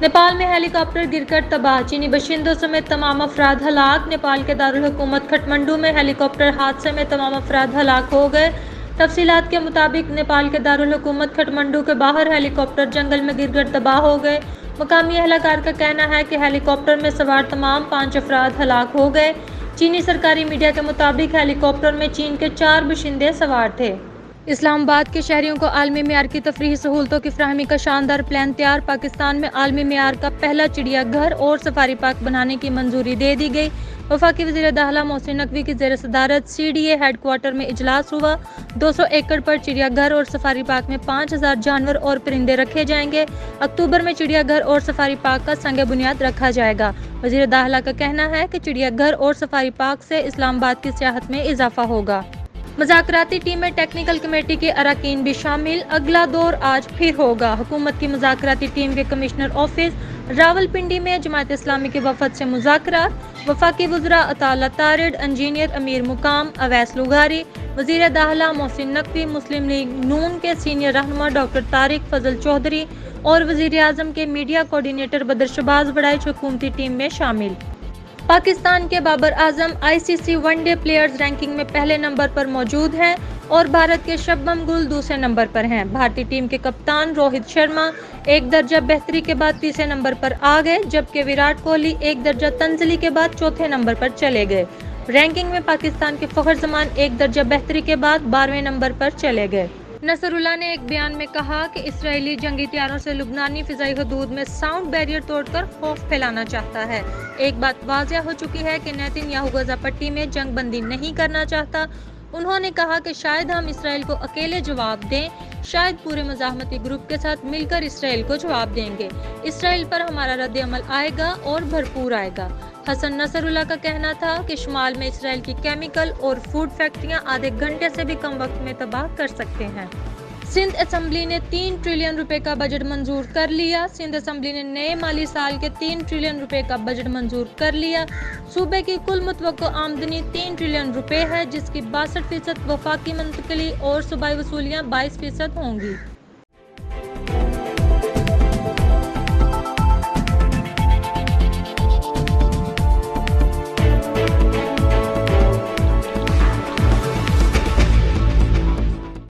नेपाल में हेलीकॉप्टर गिरकर तबाह, चीनी बाशिंदों समेत तमाम अफराद हलाक। नेपाल के दारुल हुकूमत खटमंडू में हेलीकॉप्टर हादसे में तमाम अफराद हलाक हो गए। तफसीलात के मुताबिक नेपाल के दारुल हुकूमत खटमंडू के बाहर हेलीकॉप्टर जंगल में गिरकर तबाह हो गए। मकामी एहलकार का कहना है कि हेलीकॉप्टर में सवार तमाम 5 अफराद हलाक हो गए। चीनी सरकारी मीडिया के मुताबिक हेलीकॉप्टर में चीन के 4 बाशिंदे सवार थे। इस्लामाबाद के शहरियों को आलमी मेयार की तफरीही सहूलतों की फ्राहमी का शानदार प्लान तैयार। पाकिस्तान में आलमी मेयार का पहला चिड़ियाघर और सफारी पार्क बनाने की मंजूरी दे दी गई। वफाकी वज़ीर दाखिला मोहसिन नकवी की ज़ेर सदारत CDA हेडक्वार्टर में इजलास हुआ। 200 एकड़ पर चिड़ियाघर और सफारी पार्क में 5000 जानवर और परिंदे रखे जाएंगे। अक्टूबर में चिड़ियाघर और सफारी पार्क का संग बुनियाद रखा जाएगा। वज़ीर दाखिला का कहना है कि चिड़ियाघर और सफारी पार्क से इस्लामाबाद की सियाहत में इजाफा होगा। मुज़ाकराती टीम में टेक्निकल कमेटी के अरकान भी शामिल। अगला दौर आज फिर होगा। हुकूमत की मुज़ाकराती टीम के कमिश्नर ऑफिस रावलपिंडी में जमात इस्लामी के वफद से मुज़ाकरात। वफाकी वज़रा अताउल्लाह तारिड़, इंजीनियर अमीर मुकाम, अवैस लुगारी, वज़ीर दाखिला मोहसिन नकवी, मुस्लिम लीग नून के सीनियर रहनुमा डॉक्टर तारिक फजल चौधरी और वज़ीर आज़म के मीडिया कोऑर्डिनेटर बदर शहबाज वड़ाइच हुकूमती टीम में शामिल। पाकिस्तान के Babar Azam ICC one day players ranking में पहले नंबर पर मौजूद हैं और भारत के शबनम गुल दूसरे नंबर पर हैं। भारतीय टीम के कप्तान रोहित शर्मा एक दर्जा बेहतरी के बाद तीसरे नंबर पर आ गए, जबकि विराट कोहली एक दर्जा तंजली के बाद चौथे नंबर पर चले गए। रैंकिंग में पाकिस्तान के फखर जमान एक दर्जा बेहतरी के बाद 12वें नंबर पर चले गए। नसरुल्लाह ने एक बयान में कहा कि इसराइली जंगी तैयारों से लुबनानी फिजाई हदूद में साउंड बैरियर तोड़कर खौफ फैलाना चाहता है। एक बात वाज़िया हो चुकी है कि नेतन्याहू गजा पट्टी में जंग बंदी नहीं करना चाहता। उन्होंने कहा कि शायद हम इसराइल को अकेले जवाब दें, शायद पूरे मज़ाहमती ग्रुप के साथ मिलकर इसराइल को जवाब देंगे। इसराइल पर हमारा रद्द अमल आएगा और भरपूर आएगा। हसन नसरुल्लाह का कहना था कि शुमाल में इसराइल की केमिकल और फूड फैक्ट्रियां आधे घंटे से भी कम वक्त में तबाह कर सकते हैं। सिंध असेंबली ने 3 ट्रिलियन रुपए का बजट मंजूर कर लिया। सिंध असेंबली ने नए माली साल के 3 ट्रिलियन रुपए का बजट मंजूर कर लिया। सूबे की कुल मुतवक्को आमदनी 3 ट्रिलियन रुपए है, जिसकी 62% वफाकी मुंतकली और सूबाई वसूलियाँ 22% होंगी।